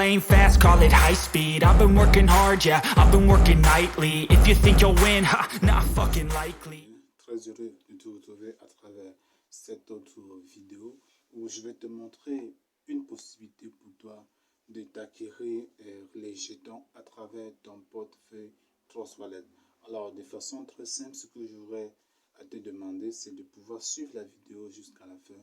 lane fast, call it high speed. I've been working hard, yeah, I've been working nightly. If you think you'll win, ha, not fucking likely. Très heureux de te retrouver à travers cette autre vidéo où je vais te montrer une possibilité pour toi de t'acquérir les jetons à travers ton portefeuille Trust Wallet. Alors, de façon très simple, ce que j'aurais à te demander, c'est de pouvoir suivre la vidéo jusqu'à la fin,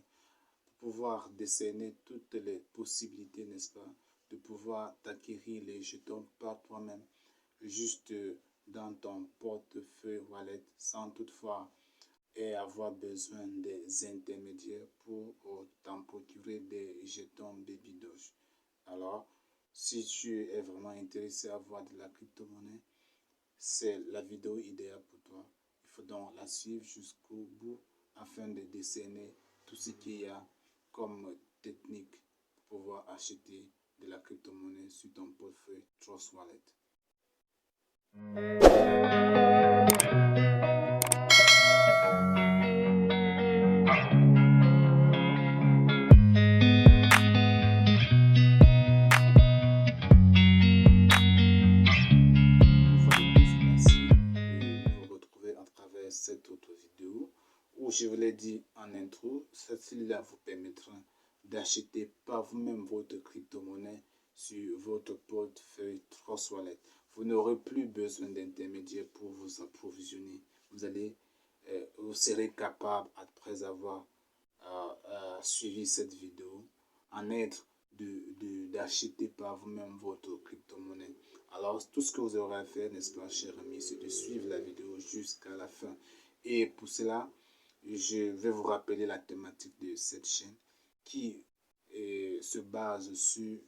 pour pouvoir décerner toutes les possibilités, n'est-ce pas, de pouvoir t'acquérir les jetons par toi-même, juste dans ton portefeuille wallet, sans toutefois avoir besoin des intermédiaires pour t'en procurer des jetons Baby Doge. Alors, si tu es vraiment intéressé à avoir de la crypto-monnaie, c'est la vidéo idéale pour toi. Il faut donc la suivre jusqu'au bout afin de décerner tout ce qu'il y a comme technique pour pouvoir acheter de la crypto-monnaie sur ton portefeuille Trust Wallet. Cette autre vidéo où je vous l'ai dit en intro, celle-là vous permettra d'acheter par vous-même votre crypto-monnaie sur votre portefeuille Trust Wallet. Vous n'aurez plus besoin d'intermédiaires pour vous approvisionner. Vous serez capable, après avoir suivi cette vidéo, en être d'acheter par vous-même votre crypto-monnaie. Alors, tout ce que vous aurez à faire, n'est-ce pas, chers amis, c'est de suivre la vidéo jusqu'à la fin. Et pour cela, je vais vous rappeler la thématique de cette chaîne qui se base sur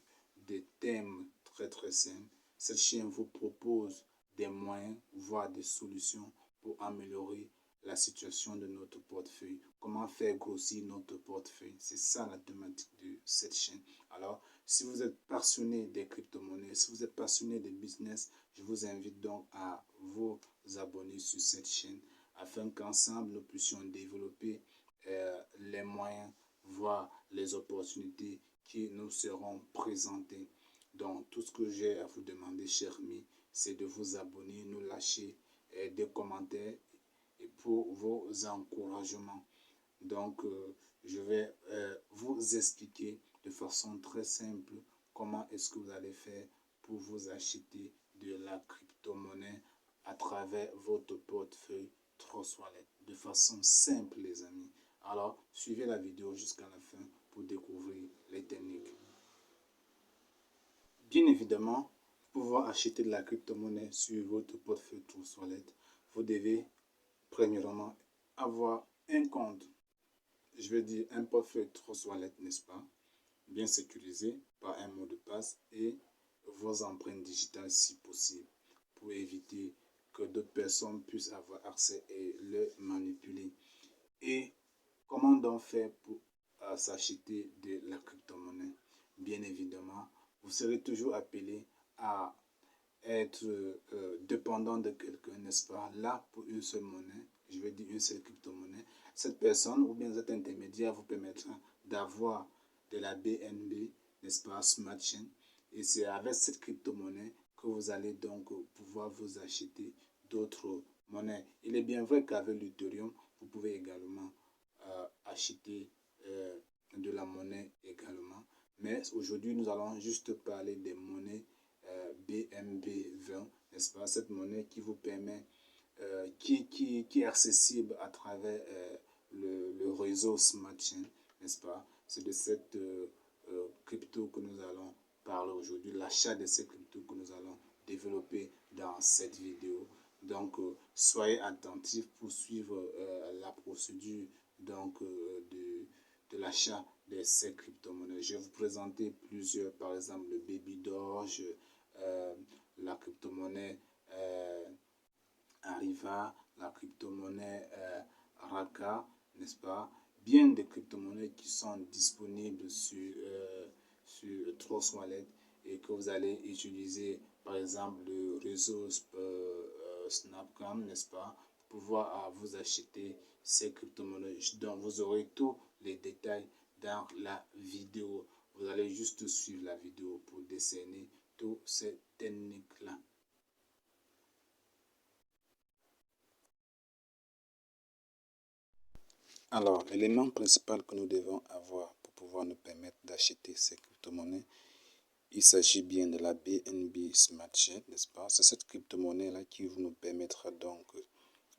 des thèmes très simples. Cette chaîne vous propose des moyens, voire des solutions pour améliorer la situation de notre portefeuille. Comment faire grossir notre portefeuille? C'est ça la thématique de cette chaîne. Alors, si vous êtes passionné des crypto-monnaies, si vous êtes passionné des business, je vous invite donc à vous abonner sur cette chaîne afin qu'ensemble nous puissions développer les moyens, voire les opportunités qui nous seront présentées. Donc, tout ce que j'ai à vous demander, chers amis, c'est de vous abonner, nous lâcher des commentaires et pour vos encouragements. Donc, je vais vous expliquer de façon très simple comment est-ce que vous allez faire pour vous acheter de la crypto-monnaie à travers votre portefeuille Trust Wallet. De façon simple, les amis. Alors, suivez la vidéo jusqu'à la fin pour découvrir les techniques. Bien évidemment, pour pouvoir acheter de la crypto-monnaie sur votre portefeuille Trust Wallet, vous devez premièrement avoir un compte. Je vais dire un portefeuille Trust Wallet, n'est-ce pas, bien sécurisé par un mot de passe et vos empreintes digitales si possible, pour éviter que d'autres personnes puissent avoir accès et le manipuler. Et comment donc faire pour s'acheter de la crypto-monnaie? Bien évidemment, vous serez toujours appelé à être dépendant de quelqu'un, n'est-ce pas? Là, pour une seule monnaie, je vais dire une seule crypto-monnaie, cette personne ou bien cet intermédiaire vous permettra d'avoir de la BNB, n'est-ce pas, Smart Chain. Et c'est avec cette crypto-monnaie que vous allez donc pouvoir vous acheter d'autres monnaies. Il est bien vrai qu'avec l'Ethereum, vous pouvez également acheter de la monnaie également. Mais aujourd'hui, nous allons juste parler des monnaies BNB20, n'est-ce pas? Cette monnaie qui vous permet, qui est accessible à travers le réseau Smart Chain, n'est-ce pas? C'est de cette crypto que nous allons parler aujourd'hui, l'achat de ces cryptos que nous allons développer dans cette vidéo. Donc, soyez attentifs pour suivre la procédure donc, de l'achat de ces crypto-monnaies. Je vais vous présenter plusieurs, par exemple le Baby Doge, la crypto-monnaie Arriva, la crypto-monnaie Raka, n'est-ce pas? Bien des crypto-monnaies qui sont disponibles sur Trust Wallet et que vous allez utiliser, par exemple, le réseau Snapcam, n'est-ce pas? Pour pouvoir vous acheter ces crypto-monnaies. Donc, vous aurez tous les détails dans la vidéo. Vous allez juste suivre la vidéo pour décerner toutes ces techniques-là. Alors, l'élément principal que nous devons avoir pour pouvoir nous permettre d'acheter ces crypto-monnaies, il s'agit bien de la BNB Smart Chain, n'est-ce pas? C'est cette crypto-monnaie-là qui nous permettra donc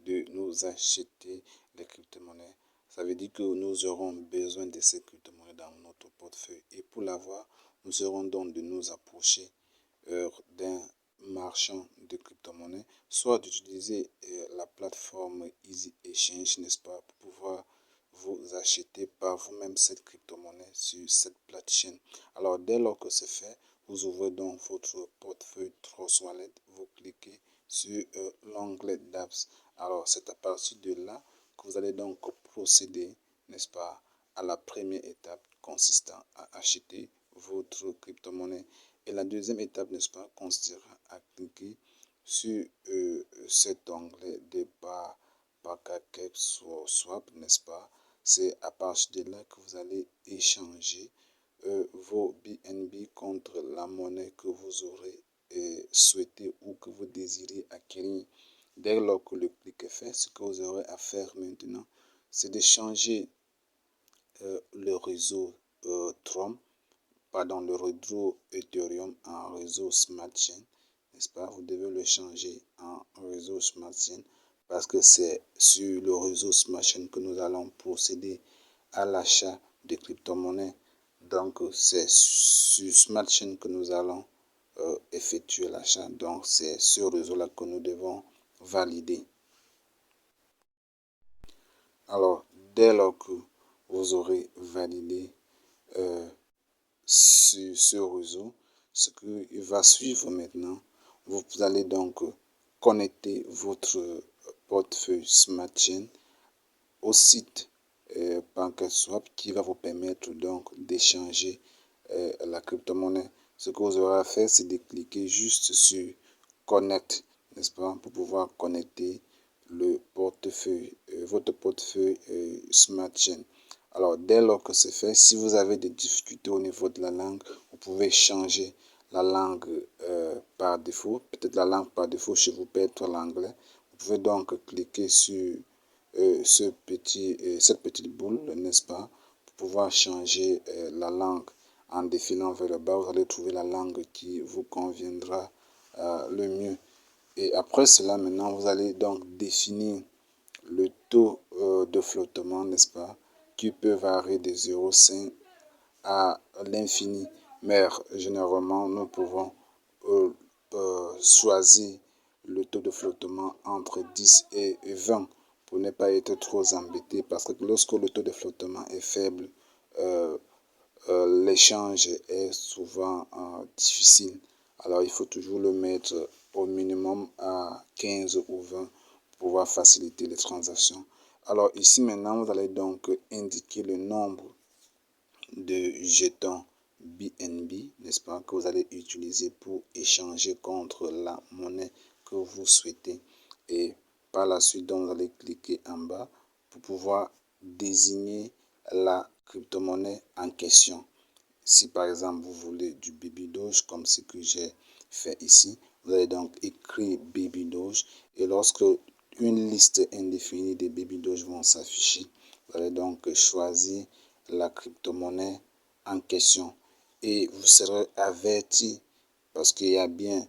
de nous acheter les crypto-monnaies. Ça veut dire que nous aurons besoin de ces crypto-monnaies dans notre portefeuille. Et pour l'avoir, nous serons donc de nous approcher d'un marchand de crypto-monnaies, soit d'utiliser la plateforme Easy Exchange, n'est-ce pas, pour pouvoir vous acheter par vous-même cette crypto-monnaie sur cette plateforme. Alors, dès lors que c'est fait, vous ouvrez donc votre portefeuille Trust Wallet, vous cliquez sur l'onglet d'apps. Alors, c'est à partir de là que vous allez donc procéder, n'est-ce pas, à la première étape consistant à acheter votre crypto-monnaie. Et la deuxième étape, n'est-ce pas, consistera à cliquer sur cet onglet de PancakeSwap, n'est-ce pas. C'est à partir de là que vous allez échanger vos BNB contre la monnaie que vous aurez souhaité ou que vous désirez acquérir. Dès lors que le clic est fait, ce que vous aurez à faire maintenant, c'est de changer le réseau le réseau Ethereum en réseau Smart Chain, n'est-ce pas? Vous devez le changer en réseau Smart Chain parce que c'est sur le réseau Smart Chain que nous allons procéder à l'achat de crypto-monnaies. Donc, c'est sur Smart Chain que nous allons effectuer l'achat. Donc, c'est ce réseau-là que nous devons valider. Alors, dès lors que vous aurez validé sur ce réseau, ce qui va suivre maintenant, vous allez donc connecter votre portefeuille Smart Chain au site PancakeSwap qui va vous permettre donc d'échanger la crypto-monnaie. Ce que vous aurez à faire, c'est de cliquer juste sur Connect, n'est-ce pas, pour pouvoir connecter le portefeuille, votre portefeuille Smart Chain. Alors, dès lors que c'est fait, si vous avez des difficultés au niveau de la langue, vous pouvez changer la langue par défaut. Peut-être la langue par défaut chez vous peut être l'anglais. Vous pouvez donc cliquer sur cette petite boule, n'est-ce pas, pour pouvoir changer la langue. En défilant vers le bas, vous allez trouver la langue qui vous conviendra le mieux. Et après cela, maintenant, vous allez donc définir le taux de flottement, n'est-ce pas, qui peut varier de 0,5 à l'infini. Mais généralement, nous pouvons choisir le taux de flottement entre 10 et 20 pour ne pas être trop embêté. Parce que lorsque le taux de flottement est faible, l'échange est souvent difficile. Alors, il faut toujours le mettre au minimum à 15 ou 20 pour pouvoir faciliter les transactions. Alors, ici maintenant, vous allez donc indiquer le nombre de jetons BNB, n'est-ce pas, que vous allez utiliser pour échanger contre la monnaie que vous souhaitez. Et par la suite, donc, vous allez cliquer en bas pour pouvoir désigner la crypto-monnaie en question. Si par exemple vous voulez du Baby Doge, comme ce que j'ai fait ici, vous allez donc écrire Baby Doge et lorsque une liste indéfinie de Baby Doge vont s'afficher, vous allez donc choisir la crypto-monnaie en question et vous serez averti parce qu'il y a bien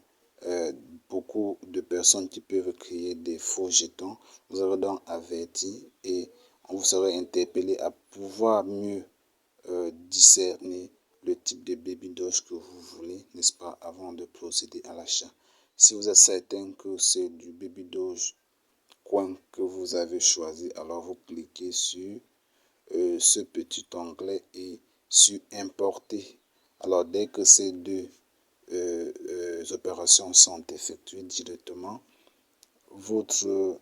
beaucoup de personnes qui peuvent créer des faux jetons. Vous serez donc averti et vous serez interpellé à pouvoir mieux discerner le type de Baby Doge que vous voulez, n'est-ce pas, avant de procéder à l'achat. Si vous êtes certain que c'est du Baby Doge coin que vous avez choisi, alors vous cliquez sur ce petit onglet et sur importer. Alors dès que ces deux opérations sont effectuées directement, votre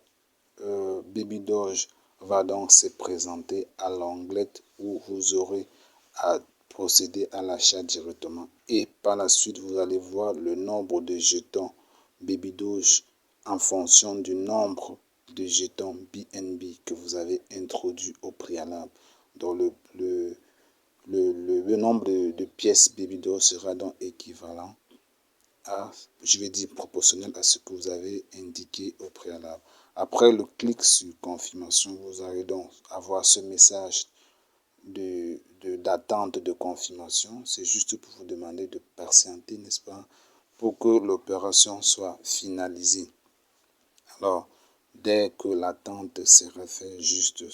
Baby Doge va donc se présenter à l'onglet où vous aurez à procéder à l'achat directement. Et par la suite, vous allez voir le nombre de jetons Baby Doge en fonction du nombre de jetons BNB que vous avez introduit au préalable. Donc le nombre de pièces BabyDoll sera donc équivalent à, je vais dire, proportionnel à ce que vous avez indiqué au préalable. Après le clic sur confirmation, vous allez donc avoir ce message d'attente de confirmation. C'est juste pour vous demander de patienter, n'est-ce pas, pour que l'opération soit finalisée. Alors, dès que l'attente sera faite, juste,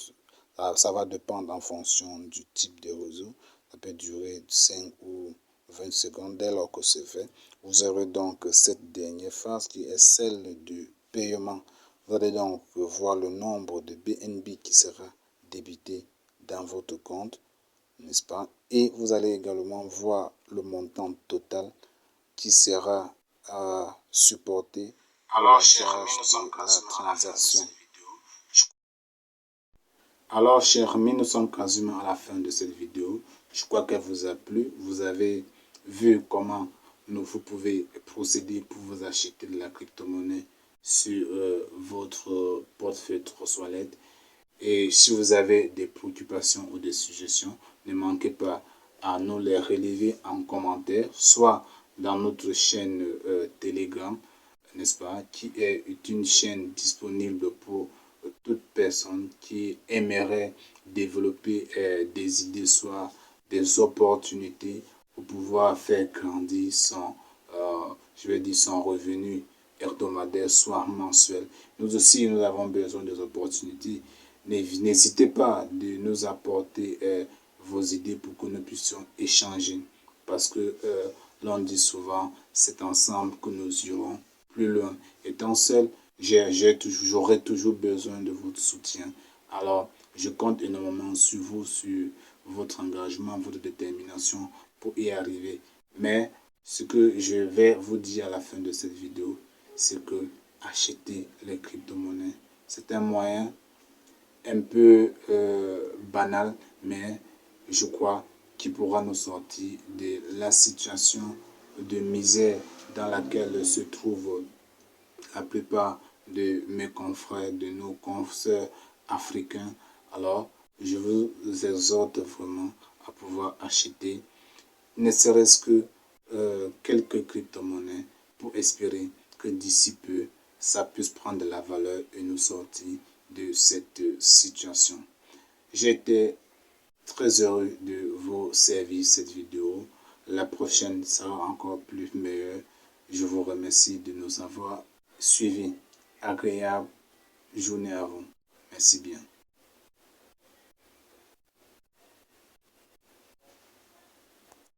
ça va dépendre en fonction du type de réseau. Ça peut durer 5 ou 20 secondes. Dès lors que c'est fait, vous aurez donc cette dernière phase qui est celle du paiement. Vous allez donc voir le nombre de BNB qui sera débité dans votre compte, n'est-ce pas? Et vous allez également voir le montant total qui sera supporté pour la charge de la transaction. Alors, chers amis, nous sommes quasiment à la fin de cette vidéo. Je crois qu'elle vous a plu. Vous avez vu comment vous pouvez procéder pour vous acheter de la crypto-monnaie sur votre portefeuille Trustwallet. Et si vous avez des préoccupations ou des suggestions, ne manquez pas à nous les relever en commentaire, soit dans notre chaîne Telegram, n'est-ce pas, qui est une chaîne disponible pour toute personne qui aimerait développer des idées, soit des opportunités pour pouvoir faire grandir je vais dire, son revenu hebdomadaire, soit mensuel. Nous aussi, nous avons besoin des opportunités. N'hésitez pas de nous apporter vos idées pour que nous puissions échanger. Parce que l'on dit souvent, c'est ensemble que nous irons plus loin. Étant seul, j'aurai toujours besoin de votre soutien. Alors, je compte énormément sur vous, sur votre engagement, votre détermination pour y arriver. Mais ce que je vais vous dire à la fin de cette vidéo, c'est que acheter les crypto-monnaies, c'est un moyen un peu banal, mais je crois qu'il pourra nous sortir de la situation de misère dans laquelle se trouvent la plupart de mes confrères, de nos confrères africains. Alors, je vous exhorte vraiment à pouvoir acheter, ne serait-ce que quelques crypto-monnaies pour espérer que d'ici peu, ça puisse prendre de la valeur et nous sortir de cette situation. J'ai été très heureux de vous servir cette vidéo. La prochaine sera encore plus meilleure. Je vous remercie de nous avoir suivis. Agréable journée à vous. Merci bien.